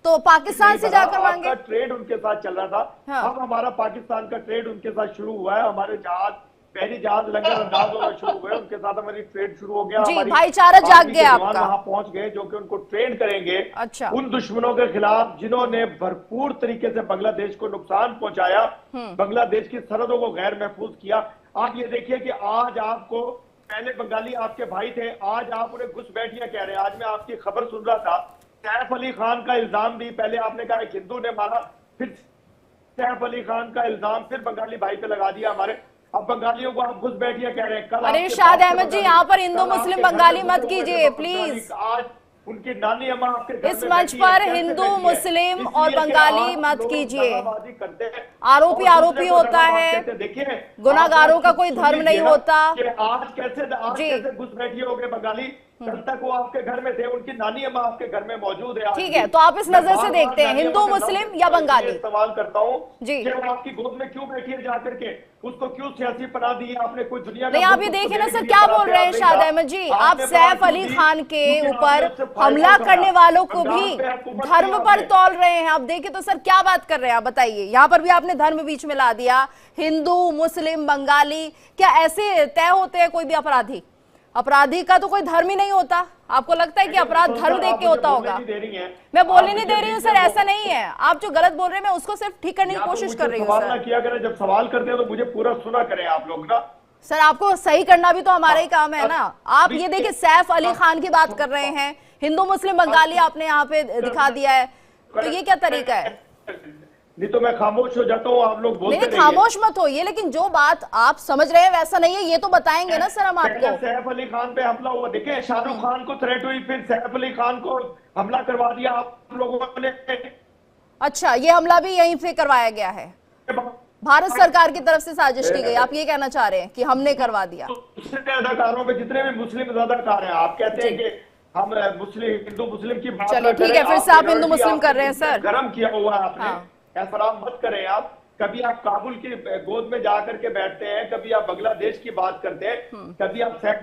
तो पाकिस्तान से जाकर मांगे। ट्रेड उनके साथ चल रहा था। हाँ। अब हमारा पाकिस्तान का ट्रेड उनके साथ शुरू हुआ है। हमारे जहाज, पहली जहाज लंगर अंदाज होना शुरू हुए, उनके साथ हमारी ट्रेड शुरू हो गया। जी, हमारी भाईचारा जाग गया आपका। वहां पहुंच गए जो कि उनको ट्रेन करेंगे। अच्छा। उन दुश्मनों के खिलाफ जिन्होंने भरपूर तरीके से बांग्लादेश को नुकसान पहुंचाया, बांग्लादेश की सरहदों को गैर महफूज किया। आप ये देखिए कि आज आपको, पहले बंगाली आपके भाई थे, आज आप उन्हें घुसपैठिया कह रहे हैं। आज मैं आपकी खबर सुन रहा था, सैफ अली खान का इल्जाम भी, पहले आपने कहा एक हिंदू ने मारा, फिर सैफ अली खान का इल्जाम फिर बंगाली भाई पे लगा दिया हमारे। अब बंगालियों को आप घुसपैठिया कह रहे हैं। कल अरे शाद अहमद जी, यहाँ पर हिंदू मुस्लिम बंगाली मत कीजिए प्लीज। आज उनकी नानी अम्मा आपके घर इस में मंच बैठी पर है, हिंदू कैसे बैठी है? मुस्लिम और इसलिए कि बंगाली आप मत लोग कीजिए। दगाबाजी करते हैं, आरोपी और आरोपी दूसरे को होता दगाबाज है, कहते हैं। देखिए, गुनाहगारों का आप कोई सुन धर्म नहीं लीजिए ना होता। कि आज कैसे घुस बैठी हो गए बंगाली। कल तक वो आपके घर में थे, उनकी नानी अम्मा आपके घर में मौजूद है। ठीक है, तो आप इस नजर से देखते हैं, हिंदू मुस्लिम या बंगाली। सवाल करता हूँ जी, कि वो आपकी गोद में क्यों बैठी है जाकर के, उसको क्यों सियासी पनाह दी है आपने? कोई दुनिया नहीं, आप ये देखिए ना सर, क्या बोल रहे हैं शाद अहमद जी। आप सैफ अली खान के ऊपर हमला करने वालों को भी धर्म पर तौल रहे हैं। आप देखिए तो सर क्या बात कर रहे हैं आप, बताइए। यहाँ पर भी आपने धर्म बीच में ला दिया, हिंदू मुस्लिम बंगाली। क्या ऐसे तय होते हैं कोई भी अपराधी? अपराधी का तो कोई धर्म ही नहीं होता। आपको लगता है कि अपराध धर्म देख के होता होगा? मैं बोलने नहीं दे रही हूँ सर, ऐसा नहीं है। आप जो गलत बोल रहे हैं मैं उसको सिर्फ ठीक करने की कोशिश कर रही हूँ सवाल ना सर। किया करें, जब सवाल करते हैं तो मुझे पूरा सुना करें आप लोग ना। सर आपको सही करना भी तो हमारा ही काम है ना। आप ये देखिए, सैफ अली खान की बात कर रहे हैं, हिंदू मुस्लिम बंगाली आपने यहाँ पे दिखा दिया है, तो ये क्या तरीका है? नहीं तो मैं खामोश हो जाता हूँ, आप लोग बोलते नहीं, खामोश मत होइए, लेकिन जो बात आप समझ रहे हैं वैसा नहीं है, ये तो बताएंगे ना सर हम आपको। सैफ अली खान पे हमला हुआ, देखे शाहरुख खान को थ्रेट हुई, फिर सैफ अली खान को हमला करवा दिया आप लोगों ने। अच्छा, ये हमला भी यहीं पे करवाया गया है, भारत सरकार की तरफ से साजिश की गई, आप ये कहना चाह रहे हैं कि हमने करवा दिया? दूसरे अदाकारों में जितने भी मुस्लिम अदाकार हैं, आप कहते हैं कि हम मुस्लिम हिंदू मुस्लिम की बात, चलो ठीक है, फिर से आप हिंदू मुस्लिम कर रहे हैं सर। गरम किया हुआ है आपने, एहतराम मत करें आप। कभी आप काबुल की गोद में जाकर के बैठते हैं, कभी आप बांग्लादेश की बात करते हैं, कभी आप सैफ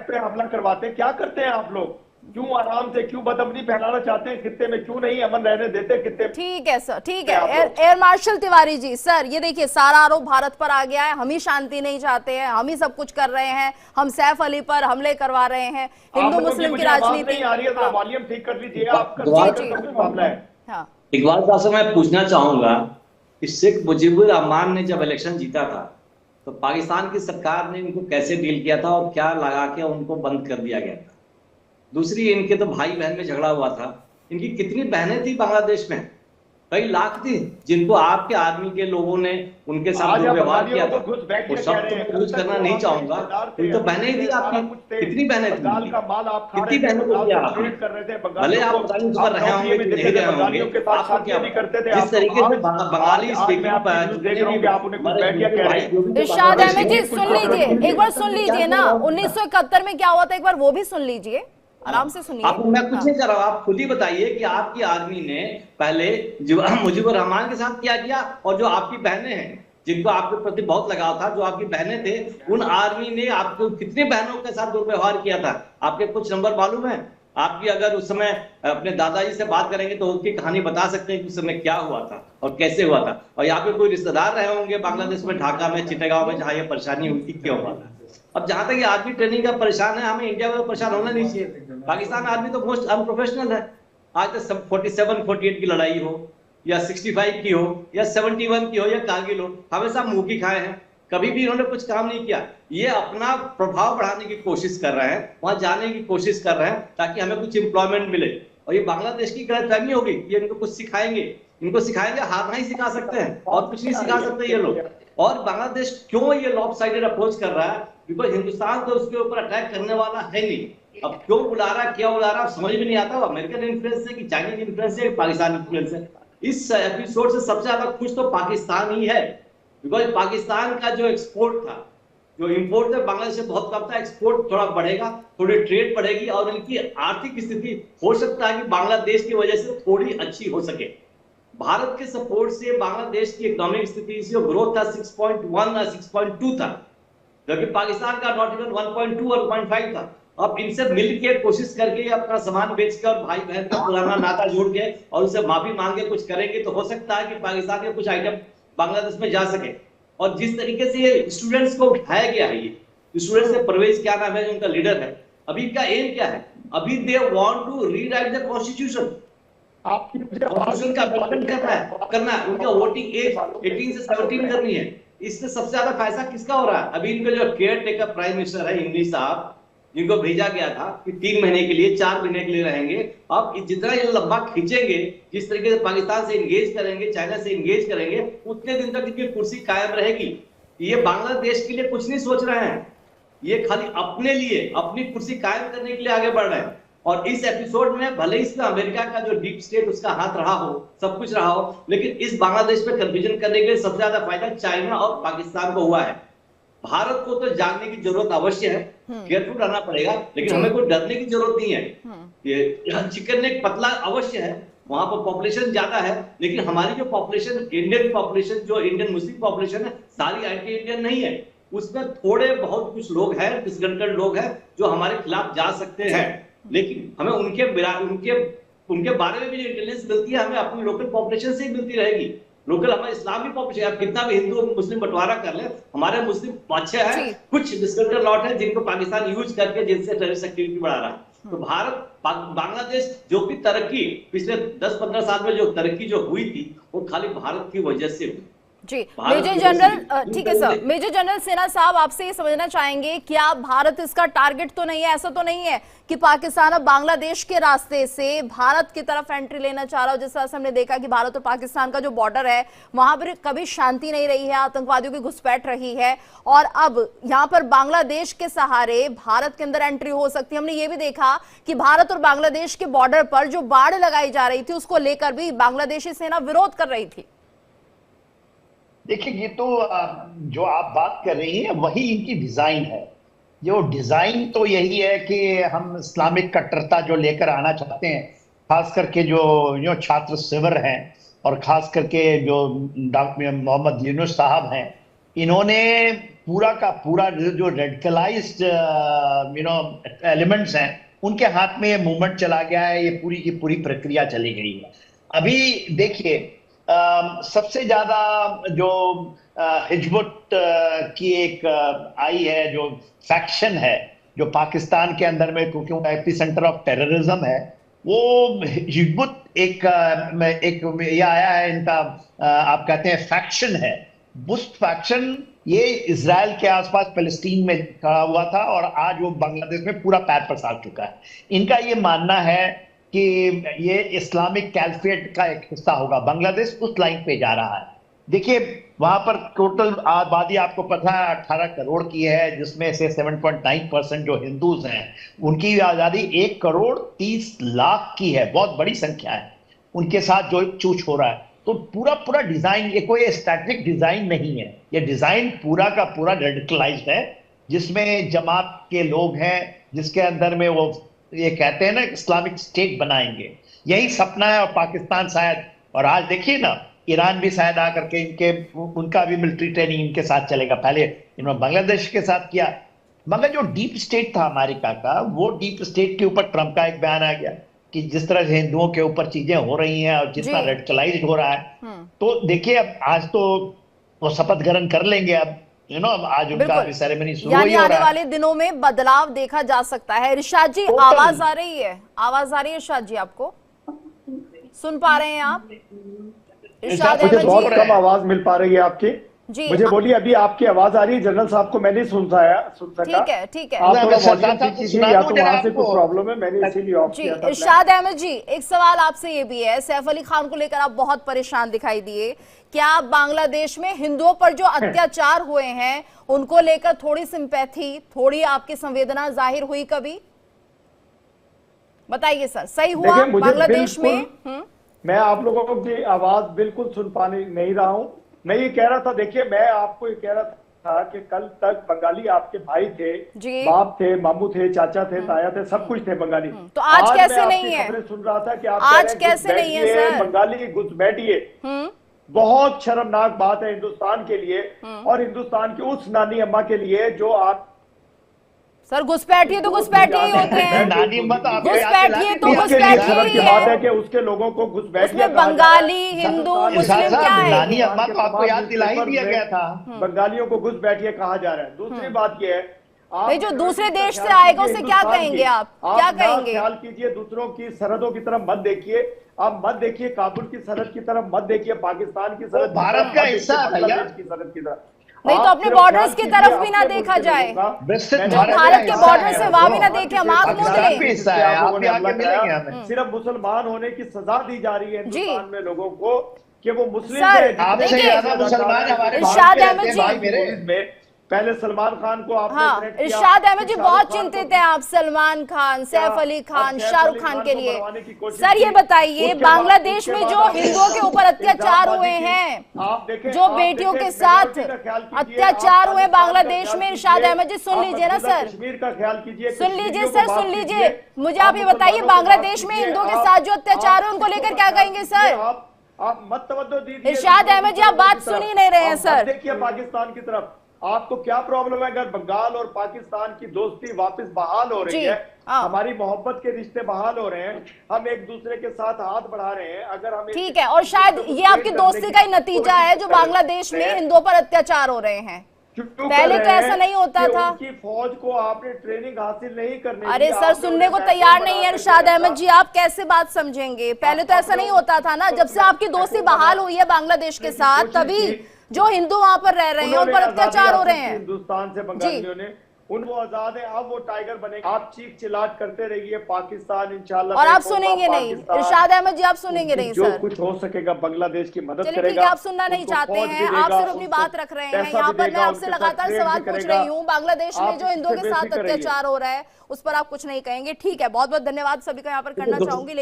पे हमला करवाते हैं। क्या करते हैं आप लोग? क्यों आराम से, क्यों बदअमनी फैलाना चाहते हैं खित्ते में? क्यों नहीं अमन रहने देते खित्ते में? ठीक है सर, ठीक है। Air marshal Tiwari ji, sir ये देखिए, सारा आरोप भारत पर आ गया है, हम ही शांति नहीं चाहते हैं, हम ही सब कुछ कर रहे हैं, हम सैफ अली पर हमले करवा रहे हैं, हिंदू मुस्लिम की राजनीति। वॉल्यूम ठीक कर लीजिए आप। मामला है। हाँ, इकबाल साहब से मैं पूछना चाहूंगा कि शेख मुजीबुर रहमान ने जब इलेक्शन जीता था तो पाकिस्तान की सरकार ने उनको कैसे डील किया था और क्या लगा के उनको बंद कर दिया गया था? दूसरी, इनके तो भाई बहन में झगड़ा हुआ था, इनकी कितनी बहनें थी बांग्लादेश में? कई लाख थी, जिनको आपके आर्मी के लोगों ने उनके साथ दुर्व्यवहार किया था। वो सब तो यूज करना नहीं चाहूंगा, तो बहनें थी आपकी, कितनी बहनें थी? कितनी बहनों को किया आपने? भले आप उस पर रहे होंगे कि नहीं रहे होंगे, आपको क्या जिस तरीके से बंगाली स्पीकिंग पर। इरशाद अहमद जी सुन लीजिए, एक बार सुन लीजिए ना, 1971 में क्या हुआ था, एक बार वो भी सुन लीजिए, आराम से सुनिए। आप, मैं कुछ नहीं कर रहा हूं, आप खुद ही बताइए कि आपकी आर्मी ने पहले मुजीबुर रहमान के साथ क्या किया, और जो आपकी बहनें हैं जिनको आपके प्रति बहुत लगाव था, जो आपकी बहनें थे, उन आर्मी ने आपको कितनी बहनों के साथ दुर्व्यवहार किया था? आपके कुछ नंबर मालूम है आपकी? अगर उस समय अपने दादाजी से बात करेंगे तो उसकी कहानी बता सकते हैं कि उस समय क्या हुआ था और कैसे हुआ था। और यहाँ पे कोई रिश्तेदार रहे होंगे बांग्लादेश में, ढाका में, चिटगांव में, जहाँ ये परेशानी हुई थी, क्यों हुआ था? अब जहां तक ये आर्मी ट्रेनिंग का परेशान है, हमें इंडिया में परेशान होना नहीं चाहिए। पाकिस्तान आर्मी तो मोस्ट अनप्रोफेशनल है। आज तक 47-48 की लड़ाई हो या 65 की हो या 71 की हो या कारगिल हो, हमेशा मुंह की खाए हैं, कभी भी इन्होंने कुछ काम नहीं किया। ये अपना प्रभाव बढ़ाने की कोशिश कर रहे हैं, वहां जाने की कोशिश कर रहे हैं ताकि हमें कुछ एम्प्लॉयमेंट मिले। और ये बांग्लादेश की गलतफहमी होगी, ये इनको कुछ सिखाएंगे, इनको सिखाएंगे, हारना ही सिखा सकते हैं और कुछ नहीं सिखा सकते ये लोग। और बांग्लादेश क्यों ये लॉपसाइडेड अप्रोच कर रहा है? बिकॉज हिंदुस्तान तो उसके ऊपर अटैक करने वाला है नहीं। अब क्यों बुला रहा, क्या बुला रहा, समझ में नहीं आता। वो अमेरिकन इन्फ्लुएंस है कि चाइनीज इन्फ्लुएंस है, पाकिस्तान इन्फ्लुएंस है? इस एपिसोड से सबसे ज्यादा खुश तो पाकिस्तान ही है, बिकॉज पाकिस्तान का जो एक्सपोर्ट था, जो इंपोर्ट था बांग्लादेश से बहुत कम था, एक्सपोर्ट थोड़ा बढ़ेगा, थोड़ी ट्रेड बढ़ेगी और इनकी आर्थिक स्थिति हो सकता है कि बांग्लादेश की वजह से थोड़ी अच्छी हो सके। भारत के सपोर्ट से बांग्लादेश की इकोनॉमिक स्थिति से ग्रोथ था 6.1 या 6.2 था, जबकि पाकिस्तान का नॉट इवन 1.2 और 1.5 था। अब इनसे मिल के कोशिश करके अपना सामान बेच के और भाई बहन का पुराना नाता जोड़ के और उनसे माफी मांग के कुछ करेंगे तो हो सकता है कि पाकिस्तान के कुछ आइटम बांग्लादेश में जा सके। और जिस तरीके से ये स्टूडेंट्स को उठाया गया है, ये स्टूडेंट्स से परवेज क्या नाम है जो उनका लीडर है, अभी इनका एम क्या है? अभी they want to rewrite the constitution, constitution का अमेंडमेंट करना है, उनका वोटिंग एज 18 से 17 करनी है। इससे सबसे ज्यादा फायदा किसका हो रहा है? अभी इनका जो केयर टेकर प्राइम मिनिस्टर है इंग्लिश साहब, जिनको भेजा गया था कि 3 महीने के लिए 4 महीने के लिए रहेंगे, अब जितना ये लंबा खींचेंगे, जिस तरीके से पाकिस्तान से इंगेज करेंगे, चाइना से इंगेज करेंगे, उतने दिन तक इनकी कुर्सी कायम रहेगी। ये बांग्लादेश के लिए कुछ नहीं सोच रहे हैं, ये खाली अपने लिए अपनी कुर्सी कायम करने के लिए आगे बढ़ रहे हैं। और इस एपिसोड में भले इसमें अमेरिका का जो डीप स्टेट उसका हाथ रहा हो, सब कुछ रहा हो, लेकिन इस बांग्लादेश पे कंफ्यूजन करने के लिए सबसे ज्यादा फायदा चाइना और पाकिस्तान को हुआ है। भारत को तो जानने की जरूरत अवश्य है, केयरफुल रहना पड़ेगा, लेकिन हमें कोई डरने की जरूरत नहीं है। ये चिकन नेक पतला अवश्य है, वहां पर पॉपुलेशन ज्यादा है, लेकिन हमारी जो पॉपुलेशन, इंडियन पॉपुलेशन, जो इंडियन मुस्लिम पॉपुलेशन है, सारी एंटी इंडियन नहीं है। उसमें थोड़े बहुत कुछ लोग हैं, डिसग्रंटेड लोग हैं जो हमारे खिलाफ जा सकते हैं, लेकिन हमें उनके बारे में भी जो इंटेलिजेंस मिलती है, हमें अपनी लोकल पॉपुलेशन से ही मिलती रहेगी। लोकल हमारे इस्लामी पॉपुलेशन, आप कितना भी हिंदू मुस्लिम बंटवारा कर ले, हमारे मुस्लिम अच्छे हैं, कुछ डिसग्रंटेड लॉट है जिनको पाकिस्तान यूज करके जिनसे टेररिस्ट एक्टिविटी बढ़ा रहा है। तो भारत बांग्लादेश जो भी तरक्की पिछले 10-15 साल में जो तरक्की जो हुई थी, वो खाली भारत की वजह से हुई। जी मेजर जनरल, ठीक है सर, मेजर जनरल सिन्हा साहब आपसे ये समझना चाहेंगे, क्या भारत इसका टारगेट तो नहीं है? ऐसा तो नहीं है कि पाकिस्तान अब बांग्लादेश के रास्ते से भारत की तरफ एंट्री लेना चाह रहा हो? जिस तरह से हमने देखा कि भारत और पाकिस्तान का जो बॉर्डर है वहां पर कभी शांति नहीं रही है, आतंकवादियों की घुसपैठ रही है, और अब यहाँ पर बांग्लादेश के सहारे भारत के अंदर एंट्री हो सकती है। हमने ये भी देखा कि भारत और बांग्लादेश के बॉर्डर पर जो बाड़ लगाई जा रही थी उसको लेकर भी बांग्लादेशी सेना विरोध कर रही थी। देखिए, ये तो जो आप बात कर रही हैं वही इनकी डिजाइन है। जो डिजाइन तो यही है कि हम इस्लामिक कट्टरता जो लेकर आना चाहते हैं, खास करके जो छात्र शिविर हैं और खास करके जो डॉक्टर मोहम्मद यूनुस साहब हैं, इन्होंने पूरा का पूरा जो रेडिकलाइज्ड एलिमेंट्स हैं उनके हाथ में ये मूवमेंट चला गया है। ये पूरी की पूरी प्रक्रिया चली गई है। अभी देखिए, सबसे ज्यादा जो हिजबुत की एक आई है, जो फैक्शन है जो पाकिस्तान के अंदर में, क्योंकि वो एपी सेंटर ऑफ टेररिज्म है, वो हिजबुत एक ये आया है इनका, आप कहते हैं फैक्शन है, बुस्त फैक्शन। ये इजराइल के आसपास फिलिस्तीन में खड़ा हुआ था और आज वो बांग्लादेश में पूरा पैर पसार चुका है। इनका ये मानना है कि ये इस्लामिक कैलिफेट का एक हिस्सा होगा। बांग्लादेश उस लाइन पे जा रहा है। देखिए, वहां पर टोटल आबादी आपको पता है 18 करोड़ की है, जिसमें से 7.9% जो हिंदूज हैं, उनकी आज़ादी 1,30,00,000 की है, बहुत बड़ी संख्या है। उनके साथ जो चूच हो रहा है, तो पूरा डिजाइन, ये कोई स्टैटिक डिजाइन नहीं है, ये डिजाइन पूरा का पूरा रेडिकलाइज्ड है, जिसमें जमात के लोग हैं, जिसके अंदर में वो ये कहते हैं ना इस्लामिक स्टेट बनाएंगे, यही सपना है। और पाकिस्तान शायद, और आज देखिए ना, ईरान भी शायद आकर के उनका भी मिलिट्री ट्रेनिंग इनके साथ चलेगा। पहले इन्होंने बांग्लादेश के साथ किया, मगर जो डीप स्टेट था अमेरिका का, वो डीप स्टेट के ऊपर ट्रंप का एक बयान आ गया कि जिस तरह से हिंदुओं के ऊपर चीजें हो रही हैं और जितना रेडिकलाइज्ड हो रहा है, तो देखिए अब आज तो वो शपथ ग्रहण कर लेंगे। अब आज उनका भी सेरेमनी शुरू हो रहा है। आने वाले दिनों में बदलाव देखा जा सकता है। इरशाद जी, आवाज आ रही है? आवाज आ रही है इरशाद जी? आपको सुन पा रहे हैं आप? इरशाद मुझे बहुत कम आवाज मिल पा रही है आपकी जी। मुझे बोलिए, अभी आपकी आवाज आ रही है? जनरल साहब को मैं नहीं सुन सका। ठीक है। आप थोड़ा वॉल्यूम ठीक कीजिए, या तो वहां से कुछ प्रॉब्लम है, मैंने इसीलिए ऑफ किया था। इरशाद अहमद जी, एक सवाल आपसे ये भी है, सैफ अली खान को लेकर आप बहुत परेशान दिखाई दिए। क्या बांग्लादेश में हिंदुओं पर जो अत्याचार हुए हैं उनको लेकर थोड़ी सिंपैथी, थोड़ी आपकी संवेदना जाहिर हुई कभी? बताइए सर, सही हुआ बांग्लादेश में? मैं आप लोगों की आवाज बिल्कुल सुन पा नहीं रहा हूं। मैं ये कह रहा था, देखिए मैं आपको ये कह रहा था कि कल तक बंगाली आपके भाई थे, बाप थे, मामू थे, चाचा थे, ताया थे, सब कुछ थे बंगाली। तो आज कैसे नहीं है? खबरें सुन रहा था कि आप आज कैसे नहीं है सर? बंगाली घुस बैठिए। बहुत शर्मनाक बात है हिंदुस्तान के लिए और हिंदुस्तान की उस नानी अम्मा के लिए जो आप सर घुसपैठिए तो घुसपैठिए ही होते हैं, नानी मत आपको याद घुसपैठिए तो दिलाती उसके लिए घुसपैठिए शर्म ही की है। बात है कि उसके लोगों को घुसपैठिए उसमें बंगाली, हिंदू, मुस्लिम क्या है? नानी अम्मा को आपको याद दिला ही दिया गया था। बंगालियों को घुसपैठिए कहा जा रहा है। दूसरी बात यह है, नहीं, जो दूसरे देश से आएगा उसे क्या कहेंगे आप? क्या कहेंगे? ख्याल कीजिए, दूसरों की सरहदों की तरफ मत देखिए, आप मत देखिए काबुल की सरहद की तरफ, मत देखिए पाकिस्तान की सरहद, भारत का हिस्सा है भैया। बांग्लादेश की सरहद की तरफ। नहीं तो आप अपने सिर्फ बॉर्डर्स की ख्याल तरफ कीजिए, भी ना आपके देखा मुल्क के जाए। लोगों का। विस्तृत मैंने भारत के हिस्सा बॉर्डर है से वो। वहां भी ना देखे, हम आंख मूंद पाकिस्तान भी लें। हिस्सा है, आप भी आके मिलेंगे हमें। सिर्फ मुसलमान होने की सजा दी जा रही है हिंदुस्तान में लोगों को कि वो मुस्लिम सर, हैं। आपसे देखिए, ज्यादा मुसलमान हमारे इरशाद भारत के अहमद रहते हैं जी। भाई मेरे। में पहले सलमान खान को आपने हाँ, threat किया, इरशाद अहमद जी फिर बहुत शाहरुख खान को चिंतित हैं आप सलमान खान, सैफ अली खान, सैफ शाहरुख अली खान खान के को लिए। मरवाने की कोशिश सर ये की। बताइए, उसके बाद- बांग्लादेश उसके में बाद जो आपने हिंदुओं के ऊपर अत्याचार इल्जामबाजी हुए की। हैं, आप देखें, जो आप बेटियों देखें, के साथ minority का ख्याल कीजिए, अत्याचार आप हुए पाकिस्तान बांग्लादेश का में, ख्याल इरशाद कीजिए, अहमद जी सुन आप लीजिए ना मकबूजा सर, कश्मीर का ख्याल कीजिए, सुन लीजिए कश्मीरियों सर, को सुन माफ लीजिए। कीजिए, मुझे आप ये बताइए, मुसलमानों को बांग्लादेश माफ में कीजिए, हिंदुओं के आप- साथ जो अत्याचार है आप उनको लेकर हिंदुओं क्या का कहेंगे ख्याल सर? कीजिए, आप मत तवज्जो दीजिए इरशाद अहमद जी, आप बात की तरफ। सुन ही नहीं रहे हैं आप सर। मत देखिए पाकिस्तान की तरफ। आपको क्या प्रॉब्लम है अगर बंगाल और पाकिस्तान की दोस्ती वापस बहाल हो रही जी, है, हाँ। हमारी मोहब्बत के रिश्ते बहाल हो रहे हैं, हम एक दूसरे के साथ हाथ बढ़ा रहे हैं, अगर हम ठीक है, और शायद ये आपकी दोस्ती का ही नतीजा है जो बांग्लादेश में हिंदुओं पर अत्याचार हो रहे हैं। पहले तो ऐसा नहीं होता था। उनकी फौज को आपने ट्रेनिंग हासिल नहीं करने दी, अरे सर, आपने सुनने को उन्हें तैयार महसूस नहीं है बना इरशाद करके अहमद जी, आप कैसे बात समझेंगे? पहले तो ऐसा नहीं होता था ना, जब से आपकी दोस्ती बहाल हुई है बांग्लादेश के साथ, तभी जो हिंदू वहां पर रह रहे हैं उन पर अत्याचार हो रहे हैं। हिंदुस्तान से बंगालियों ने उन वो आजाद है, अब वो टाइगर बनेंगे। आप चीख चिल्लाट करते रहिए पाकिस्तान इंशाल्लाह, और आप सुनेंगे नहीं इरशाद अहमद जी, आप सुनेंगे नहीं जो सर। कुछ हो सकेगा बांग्लादेश की मदद चलिए करेगा। ठीक है, आप सुनना नहीं उनको चाहते फौज भी हैं, आप देगा, सिर्फ अपनी उनको बात रख रहे हैं। पैसा यहाँ भी पर देगा, मैं आपसे उनके साथ लगातार ट्रेड सवाल भी पूछ करेगा। रही हूँ, बांग्लादेश में आप जो हिंदुओं के इससे साथ बेफिक्र रहिए। अत्याचार हो रहा है उस पर आप कुछ नहीं कहेंगे। ठीक है, बहुत बहुत धन्यवाद सभी का यहाँ पर करना चाहूंगी।